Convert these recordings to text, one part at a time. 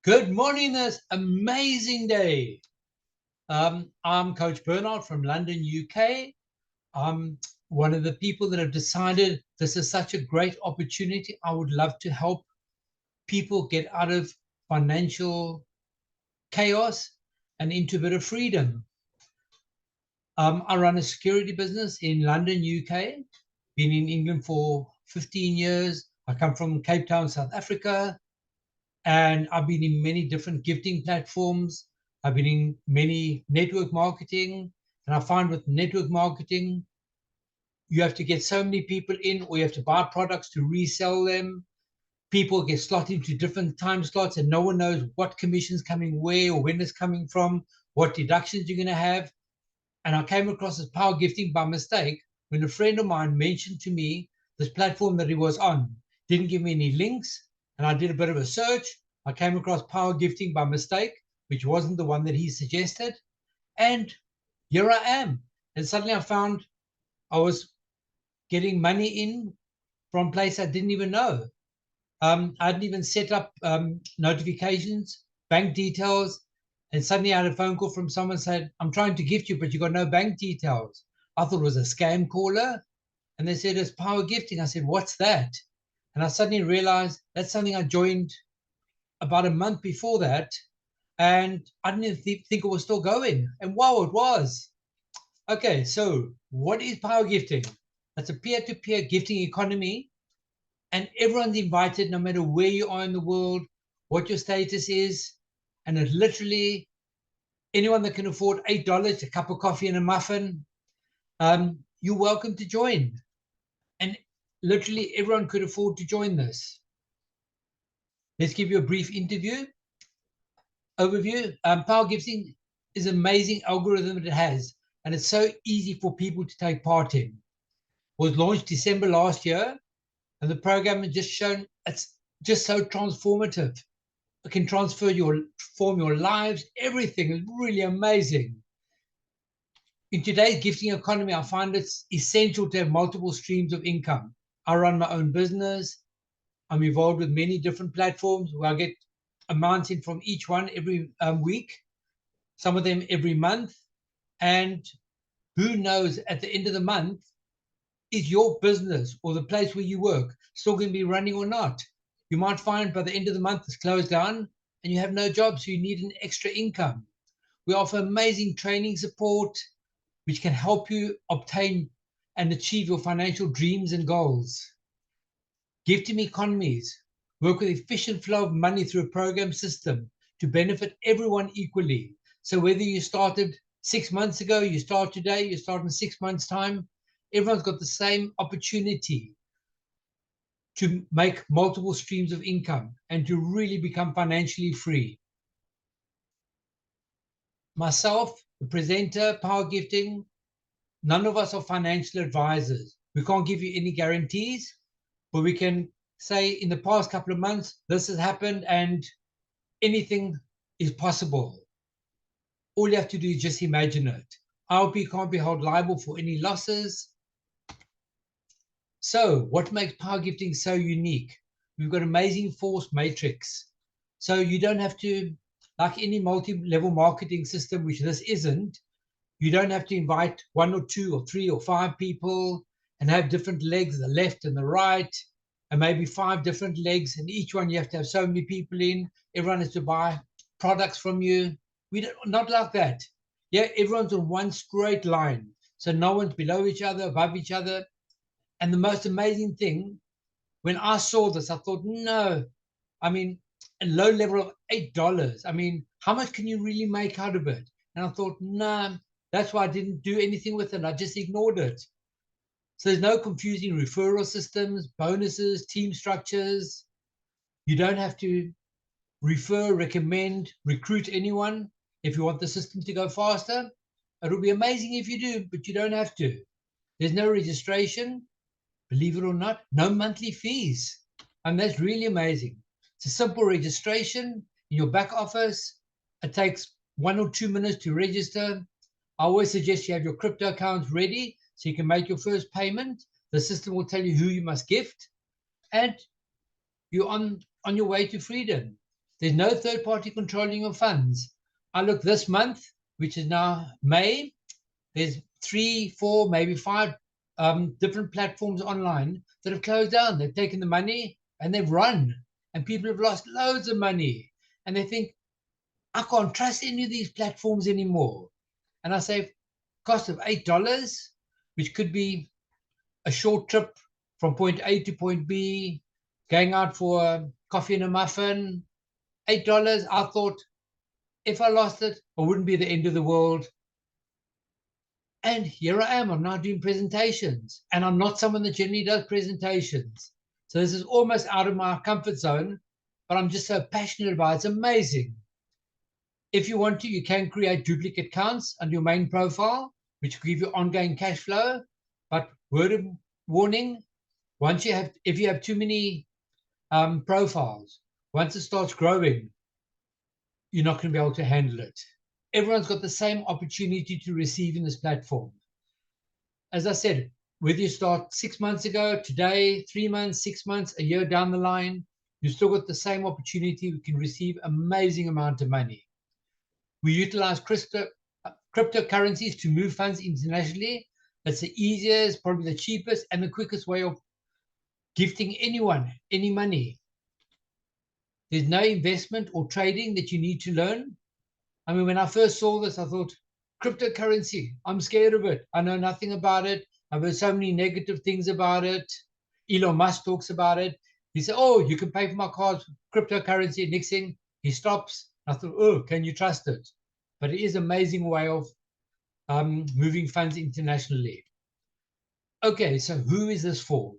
Good morning, this amazing day. I'm Coach Bernard from London, UK. I'm one of the people that have decided this is such a great opportunity. I would love to help people get out of financial chaos and into a bit of freedom. I run a security business in London, UK. Been in England for 15 years. I come from Cape Town, South Africa. And I've been in many different gifting platforms. I've been in many network marketing. And I find with network marketing, you have to get so many people in, or you have to buy products to resell them. People get slotted into different time slots, and no one knows what commission's coming where or when it's coming from, what deductions you're going to have. And I came across this power gifting by mistake when a friend of mine mentioned to me this platform that he was on. Didn't give me any links, and I did a bit of a search. I came across power gifting by mistake, which wasn't the one that he suggested. And here I am. And suddenly I found I was getting money in from a place I didn't even know. I hadn't even set up notifications, bank details, and suddenly I had a phone call from someone said, I'm trying to gift you, but you got no bank details. I thought it was a scam caller. And they said, it's power gifting. I said, what's that? And I suddenly realized that's something I joined about a month before that. And I didn't even think it was still going. And wow, it was. Okay, so what is power gifting? That's a peer-to-peer gifting economy, and everyone's invited no matter where you are in the world, what your status is. And it's literally anyone that can afford $8, a cup of coffee and a muffin, you're welcome to join. And literally everyone could afford to join this. Let's give you a brief overview. Power gifting is an amazing algorithm that it has, and it's so easy for people to take part in. It was launched December last year, and the program has just shown it's just so transformative. It can transform your lives, everything is really amazing. In today's gifting economy, I find it's essential to have multiple streams of income. I run my own business. I'm involved with many different platforms where I get amounts in from each one every week, some of them every month. And who knows, at the end of the month, is your business or the place where you work still going to be running or not? You might find by the end of the month it's closed down and you have no job, so you need an extra income. We offer amazing training support, which can help you obtain and achieve your financial dreams and goals. Gifting economies work with efficient flow of money through a program system to benefit everyone equally. So whether you started 6 months ago, you start today, you start in 6 months' time, everyone's got the same opportunity to make multiple streams of income and to really become financially free. Myself, the presenter, power gifting, none of us are financial advisors. We can't give you any guarantees, but we can say in the past couple of months, this has happened and anything is possible. All you have to do is just imagine it. ILP can't be held liable for any losses. So what makes power gifting so unique? We've got amazing force matrix. So you don't have to, like any multi-level marketing system, which this isn't, you don't have to invite 1 or 2 or 3 or 5 people and have different legs, the left and the right, and maybe 5 different legs, and each one you have to have so many people in. Everyone has to buy products from you. We don't, not like that. Yeah, everyone's on one straight line. So no one's below each other, above each other. And the most amazing thing, when I saw this, I thought, no, I mean, a low level of $8. I mean, how much can you really make out of it? And I thought, no, that's why I didn't do anything with it. I just ignored it. So there's no confusing referral systems, bonuses, team structures. You don't have to refer, recommend, recruit anyone if you want the system to go faster. It'll be amazing if you do, but you don't have to. There's no registration. Believe it or not, no monthly fees. And that's really amazing. It's a simple registration in your back office. It takes 1 or 2 minutes to register. I always suggest you have your crypto accounts ready so you can make your first payment. The system will tell you who you must gift, and you're on your way to freedom. There's no third party controlling your funds. I look this month, which is now May, there's 3, 4, maybe 5 different platforms online that have closed down. They've taken the money and they've run, and people have lost loads of money. And they think, I can't trust any of these platforms anymore. And I say, cost of $8, which could be a short trip from point A to point B, going out for a coffee and a muffin, $8. I thought, if I lost it, it wouldn't be the end of the world. And here I am. I'm now doing presentations, and I'm not someone that generally does presentations. So this is almost out of my comfort zone, but I'm just so passionate about it. It's amazing. If you want to, you can create duplicate accounts on your main profile, which will give you ongoing cash flow. But word of warning, if you have too many profiles, once it starts growing, you're not going to be able to handle it. Everyone's got the same opportunity to receive in this platform. As I said, whether you start 6 months ago, today, 3 months, 6 months, a year down the line, you've still got the same opportunity. You can receive amazing amount of money. We utilize cryptocurrencies to move funds internationally. That's the easiest, probably the cheapest, and the quickest way of gifting anyone any money. There's no investment or trading that you need to learn. I mean, when I first saw this, I thought, cryptocurrency, I'm scared of it. I know nothing about it. I've heard so many negative things about it. Elon Musk talks about it. He said, oh, you can pay for my cards, cryptocurrency. Next thing, he stops. I thought, oh, can you trust it? But it is an amazing way of moving funds internationally. Okay, so who is this for?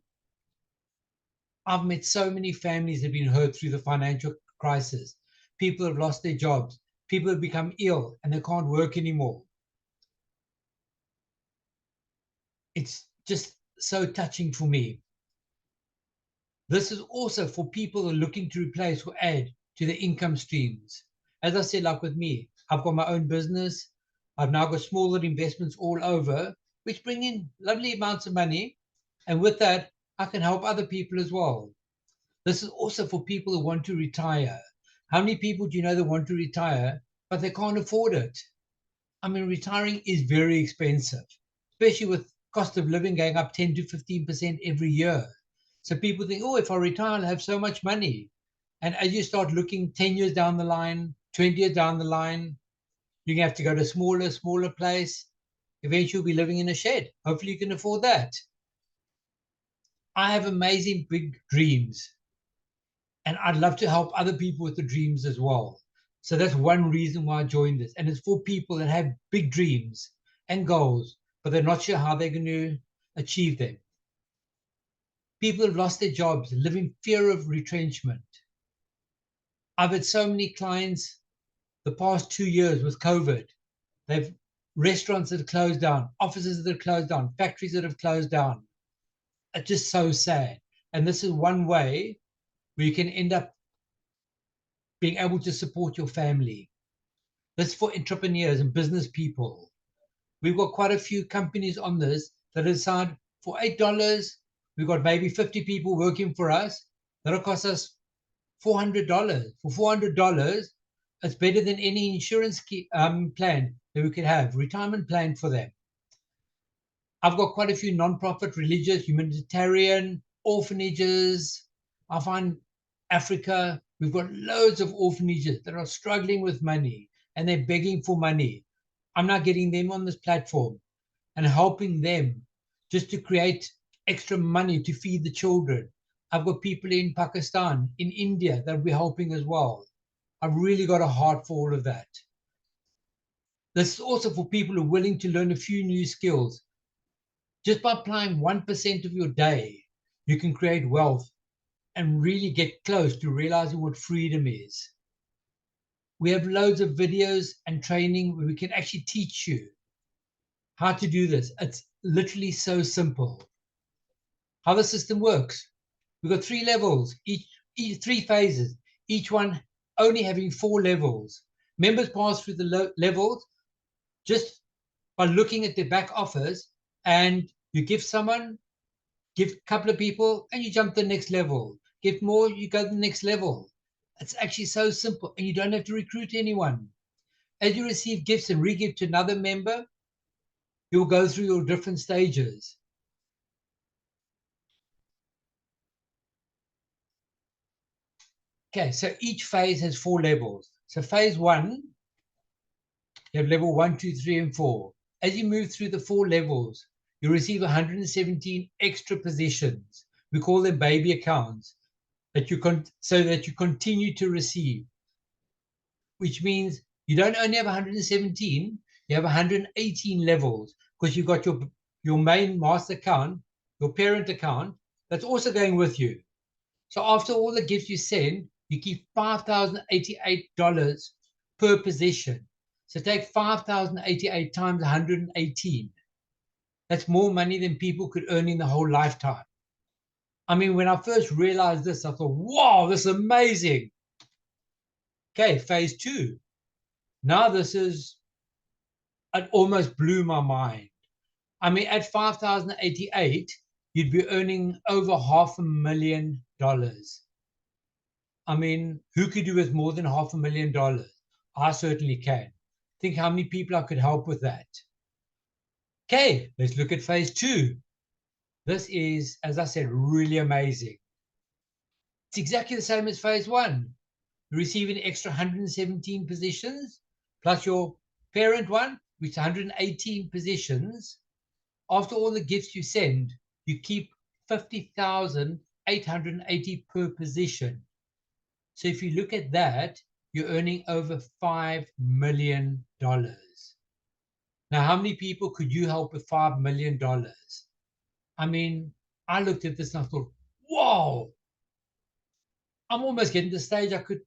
I've met so many families that have been hurt through the financial crisis. People have lost their jobs. People have become ill and they can't work anymore. It's just so touching for me. This is also for people who are looking to replace or add to their income streams. As I said, like with me, I've got my own business. I've now got smaller investments all over, which bring in lovely amounts of money. And with that, I can help other people as well. This is also for people who want to retire. How many people do you know that want to retire, but they can't afford it? I mean, retiring is very expensive, especially with cost of living going up 10 to 15% every year. So people think, oh, if I retire, I'll have so much money. And as you start looking 10 years down the line, 20 years down the line, you're going to have to go to a smaller place. Eventually, you'll be living in a shed. Hopefully, you can afford that. I have amazing big dreams, and I'd love to help other people with the dreams as well. So that's one reason why I joined this. And it's for people that have big dreams and goals, but they're not sure how they're going to achieve them. People have lost their jobs, live in fear of retrenchment. I've had so many clients the past 2 years with COVID. They've restaurants that have closed down, offices that have closed down, factories that have closed down. It's just so sad. And this is one way where you can end up being able to support your family. This is for entrepreneurs and business people. We've got quite a few companies on this that decide for $8, we've got maybe 50 people working for us. That'll cost us $400. For $400, it's better than any insurance plan that we could have, retirement plan for them. I've got quite a few non-profit, religious, humanitarian, orphanages. I find Africa, we've got loads of orphanages that are struggling with money and they're begging for money. I'm now getting them on this platform and helping them just to create extra money to feed the children. I've got people in Pakistan, in India that will be helping as well. I've really got a heart for all of that. This is also for people who are willing to learn a few new skills. Just by applying 1% of your day, you can create wealth and really get close to realizing what freedom is. We have loads of videos and training where we can actually teach you how to do this. It's literally so simple. How the system works. We've got 3 levels, each 3 phases, each one only having 4 levels. Members pass through the levels just by looking at their back office, and you give a couple of people, and you jump to the next level. Give more, you go to the next level. It's actually so simple, and you don't have to recruit anyone. As you receive gifts and re-gift to another member, you'll go through your different stages. Okay, so each phase has 4 levels. So phase 1, you have level 1, 2, 3, and 4. As you move through the 4 levels, you receive 117 extra positions. We call them baby accounts, so that you continue to receive, which means you don't only have 117, you have 118 levels, because you've got your main master account, your parent account, that's also going with you. So after all the gifts you send, you keep $5,088 per position. So take 5,088 times 118. That's more money than people could earn in the whole lifetime. I mean, when I first realized this, I thought, wow, this is amazing. Okay, phase 2. Now it almost blew my mind. I mean, at 5,088, you'd be earning over $500,000. I mean, who could do with more than $500,000? I certainly can. Think how many people I could help with that. Okay, let's look at phase 2. This is, as I said, really amazing. It's exactly the same as phase 1. You receive an extra 117 positions, plus your parent one, which is 118 positions. After all the gifts you send, you keep 50,880 per position. So if you look at that, you're earning over $5 million. Now, how many people could you help with $5 million? I mean, I looked at this and I thought, whoa, I'm almost getting to the stage I could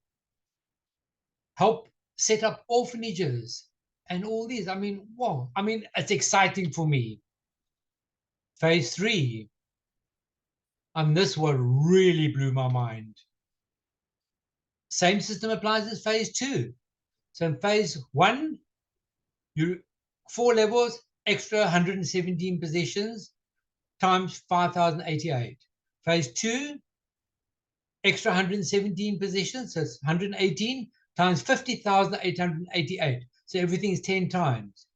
help set up orphanages and all these. I mean, whoa, I mean, it's exciting for me. Phase 3, and this one really blew my mind. Same system applies as phase 2. So in phase 1, you 4 levels, extra 117 positions times 5,088. Phase 2, extra 117 positions, so it's 118 times 50,888. So everything is 10 times.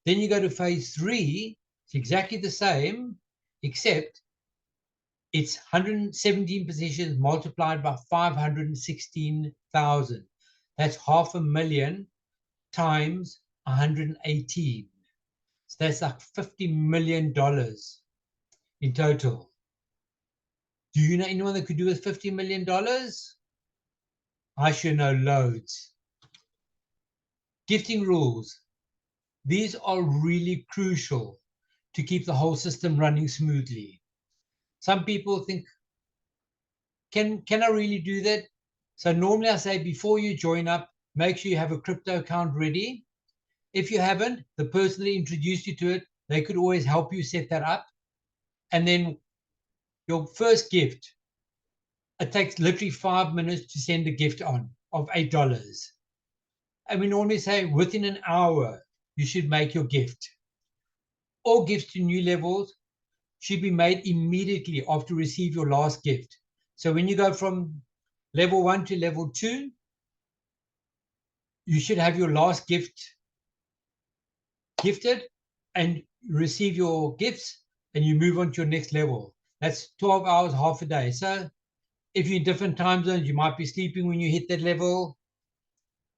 Then you go to phase 3, it's exactly the same, except it's 117 positions multiplied by 516,000. That's 500,000 times 118. So that's like $50 million in total. Do you know anyone that could do with $50 million? I sure know loads. Gifting rules. These are really crucial to keep the whole system running smoothly. Some people think, can I really do that? So normally I say before you join up, make sure you have a crypto account ready. If you haven't, the person that introduced you to it, they could always help you set that up. And then your first gift, it takes literally 5 minutes to send a gift on of $8. And we normally say within an hour, you should make your gift. All gifts to new levels should be made immediately after you receive your last gift. So when you go from level 1 to level 2, you should have your last gift gifted and receive your gifts, and you move on to your next level. That's 12 hours, half a day. So if you're in different time zones, you might be sleeping when you hit that level.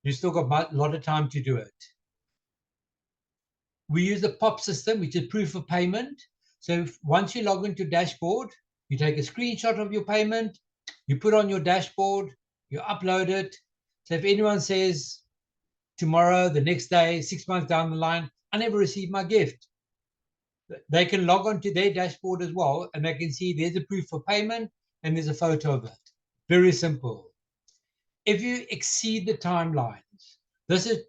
You still got a lot of time to do it. We use the POP system, which is proof of payment. So once you log into dashboard, you take a screenshot of your payment, you put on your dashboard, you upload it. So if anyone says tomorrow, the next day, 6 months down the line, I never received my gift, they can log on to their dashboard as well, and they can see there's a proof of payment and there's a photo of it. Very simple. If you exceed the timelines, this is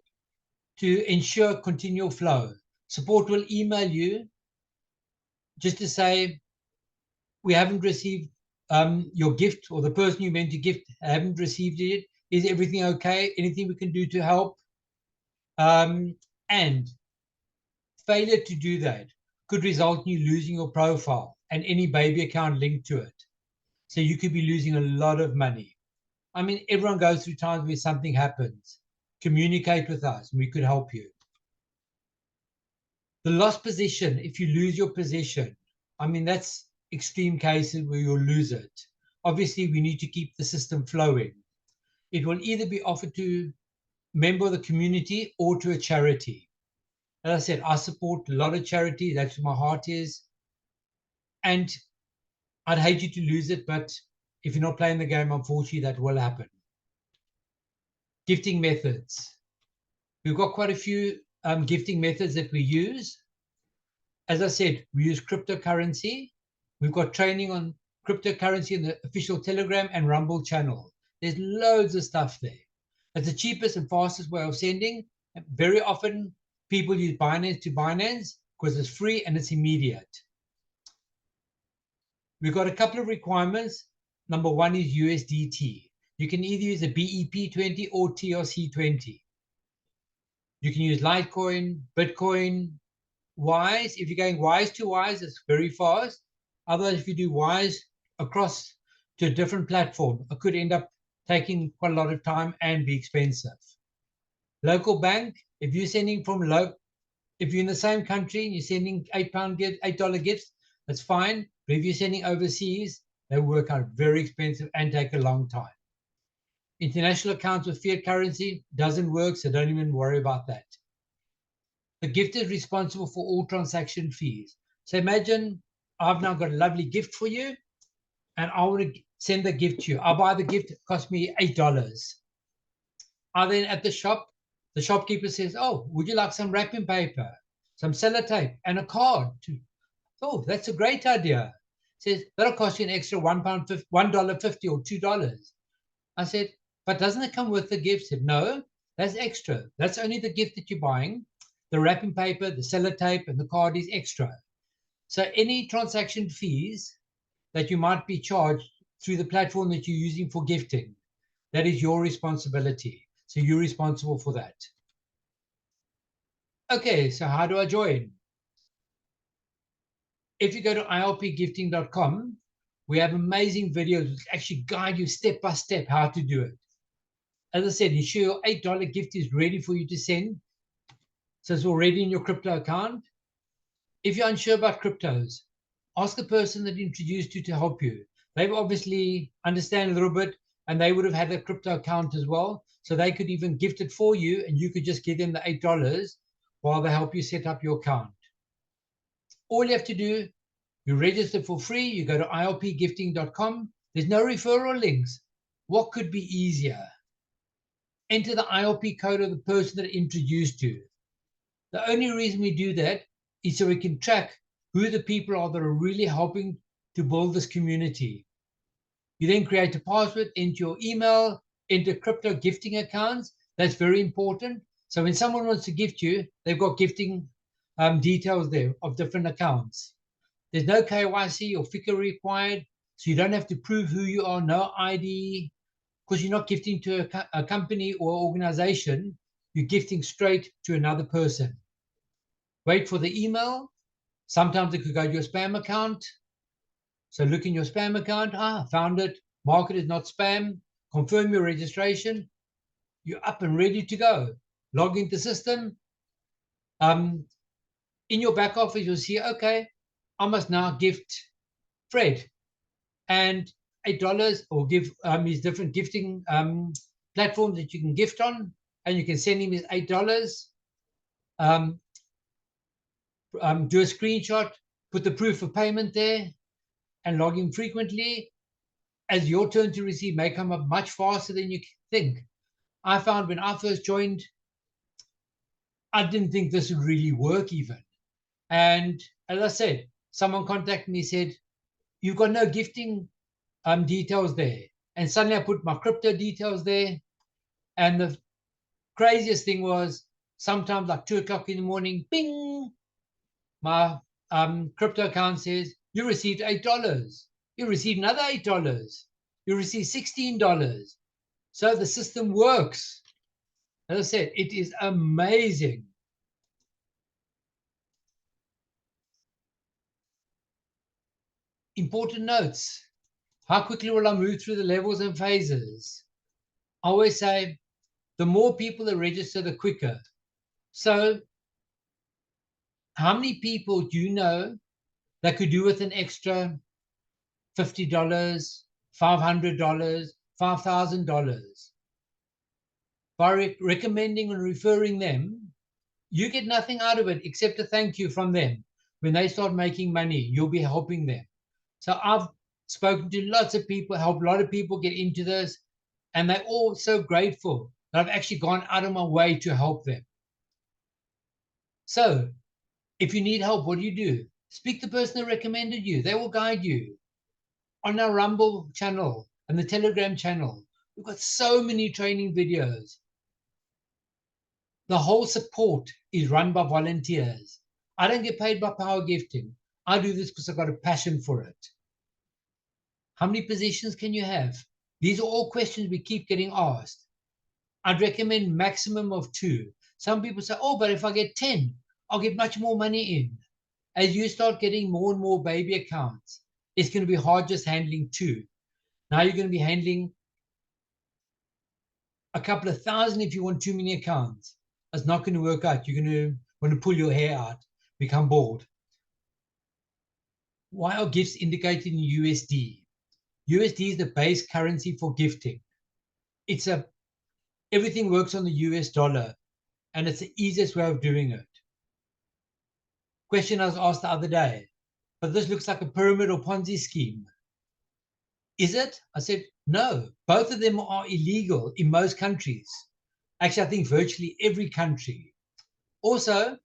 to ensure continual flow. Support will email you just to say, we haven't received your gift, or the person you meant to gift haven't received it. Is everything okay? Anything we can do to help? And failure to do that could result in you losing your profile and any baby account linked to it. So you could be losing a lot of money. I mean, everyone goes through times where something happens. Communicate with us and we could help you. The lost position, if you lose your position, I mean, that's extreme cases where you'll lose it. Obviously, we need to keep the system flowing. It will either be offered to a member of the community or to a charity. As I said, I support a lot of charities. That's where my heart is. And I'd hate you to lose it, but if you're not playing the game, unfortunately, that will happen. Gifting methods. We've got quite a few gifting methods that we use. As I said, we use cryptocurrency. We've got training on cryptocurrency in the official Telegram and Rumble channel. There's loads of stuff there. It's the cheapest and fastest way of sending. Very often, people use Binance to Binance because it's free and it's immediate. We've got a couple of requirements. Number one is USDT. You can either use a BEP20 or TRC20. You can use Litecoin, Bitcoin, Wise. If you're going Wise to Wise, it's very fast. Otherwise, if you do Wise across to a different platform, it could end up taking quite a lot of time and be expensive. Local bank, if you're sending from if you're in the same country and you're sending $8 gifts, that's fine. But if you're sending overseas, they work out very expensive and take a long time. International accounts with fiat currency doesn't work, so don't even worry about that. The gift is responsible for all transaction fees. So imagine I've now got a lovely gift for you, and I want to send the gift to you. I'll buy the gift, it cost me $8. I then at the shop, the shopkeeper says, "Oh, would you like some wrapping paper, some sellotape, and a card?" Oh, that's a great idea. Says that'll cost you an extra $1.50 or $2. I said, "But doesn't it come with the gift?" Said, "No, that's extra. That's only the gift that you're buying. The wrapping paper, the sellotape, and the card is extra. So any transaction fees that you might be charged through the platform that you're using for gifting, that is your responsibility. So you're responsible for that." Okay, so how do I join? If you go to ilpgifting.com, we have amazing videos which actually guide you step by step how to do it. As I said, ensure your $8 gift is ready for you to send. So it's already in your crypto account. If you're unsure about cryptos, ask the person that introduced you to help you. They obviously understand a little bit and they would have had a crypto account as well. So they could even gift it for you and you could just give them the $8 while they help you set up your account. All you have to do, you register for free, you go to ilpgifting.com. There's no referral links. What could be easier? Enter the ILP code of the person that introduced you. The only reason we do that is so we can track who the people are that are really helping to build this community. You then create a password, enter your email, enter crypto gifting accounts. That's very important. So when someone wants to gift you, they've got gifting details there of different accounts. There's no KYC or FICA required, so you don't have to prove who you are, no ID, because you're not gifting to a company or organization. You're gifting straight to another person. Wait for the email. Sometimes it could go to your spam account. So look in your spam account. Found it. Mark it as not spam. Confirm your registration. You're up and ready to go. Log into the system. In your back office, you'll see, okay, I must now gift Fred. And $8 or give his different gifting platforms that you can gift on. And you can send him his $8. Do a screenshot, put the proof of payment there, and log in frequently, as your turn to receive may come up much faster than you think. I found when I first joined, I didn't think this would really work even. And as I said, someone contacted me and said, "You've got no gifting details there." And suddenly I put my crypto details there. And the craziest thing was sometimes like 2 o'clock in the morning, bing, my crypto account says, "You received $8. You received another $8. You received $16. So the system works. As I said, it is amazing. Important notes. How quickly will I move through the levels and phases? I always say the more people that register, the quicker. So how many people do you know that could do with an extra $50, $500, $5,000? By recommending and referring them, you get nothing out of it except a thank you from them. When they start making money, you'll be helping them. So I've spoken to lots of people, helped a lot of people get into this, and they're all so grateful that I've actually gone out of my way to help them. So if you need help, what do? Speak to the person that recommended you. They will guide you. On our Rumble channel and the Telegram channel, we've got so many training videos. The whole support is run by volunteers. I don't get paid by power gifting. I do this because I've got a passion for it. How many positions can you have? These are all questions we keep getting asked. I'd recommend maximum of 2. Some people say, oh, but if I get 10, I'll get much more money in. As you start getting more and more baby accounts, it's going to be hard just handling 2. Now you're going to be handling a couple of thousand if you want too many accounts. That's not going to work out. You're going to want to pull your hair out, become bald. Why are gifts indicated in USD? USD is the base currency for gifting. Everything works on the US dollar, and it's the easiest way of doing it. Question I was asked the other day, but this looks like a pyramid or Ponzi scheme. Is it? I said, no, both of them are illegal in most countries. Actually, I think virtually every country. Also,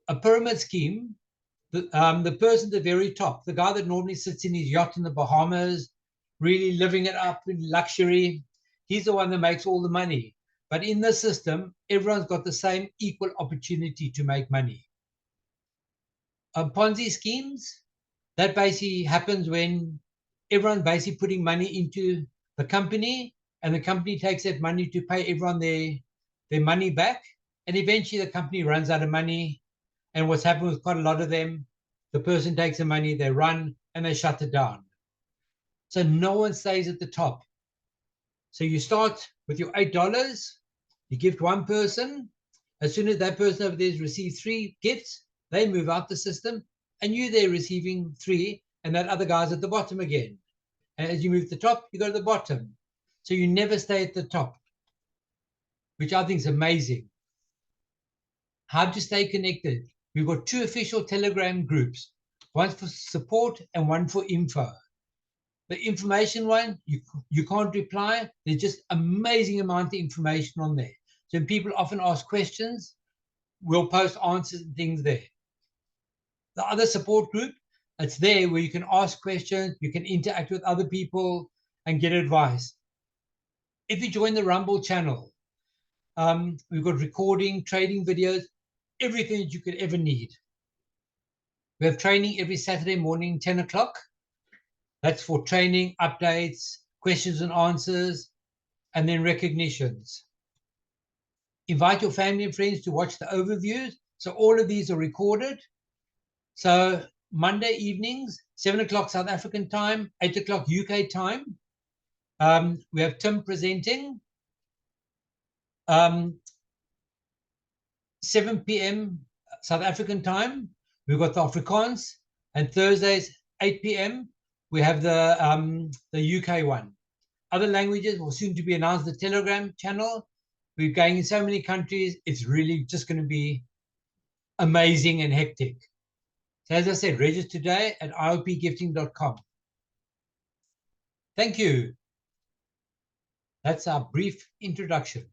a pyramid scheme, the person at the very top, the guy that normally sits in his yacht in the Bahamas, really living it up in luxury, he's the one that makes all the money. But in this system, everyone's got the same equal opportunity to make money. Ponzi schemes, that basically happens when everyone's basically putting money into the company, and the company takes that money to pay everyone their money back. And eventually the company runs out of money. And what's happened with quite a lot of them, the person takes the money, they run, and they shut it down. So no one stays at the top. So you start with your $8, you give to one person. As soon as that person over there has received 3 gifts, they move out the system, and you there receiving 3, and that other guy's at the bottom again. And as you move to the top, you go to the bottom. So you never stay at the top, which I think is amazing. How to stay connected. We've got 2 official Telegram groups, one for support and one for info. The information one, you can't reply. There's just amazing amount of information on there. So when people often ask questions, we'll post answers and things there. The other support group, it's there where you can ask questions, you can interact with other people and get advice. If you join the Rumble channel, we've got recording, trading videos, everything that you could ever need. We have training every Saturday morning, 10 o'clock. That's for training, updates, questions and answers, and then recognitions. Invite your family and friends to watch the overviews. So all of these are recorded. So Monday evenings, 7 o'clock South African time, 8 o'clock UK time. We have Tim presenting. 7 p.m. South African time, we've got the Afrikaans, and Thursdays, 8 p.m., we have the UK one. Other languages will soon to be announced, the Telegram channel. We're going in so many countries, it's really just going to be amazing and hectic. So as I said, register today at iopgifting.com. Thank you. That's our brief introduction.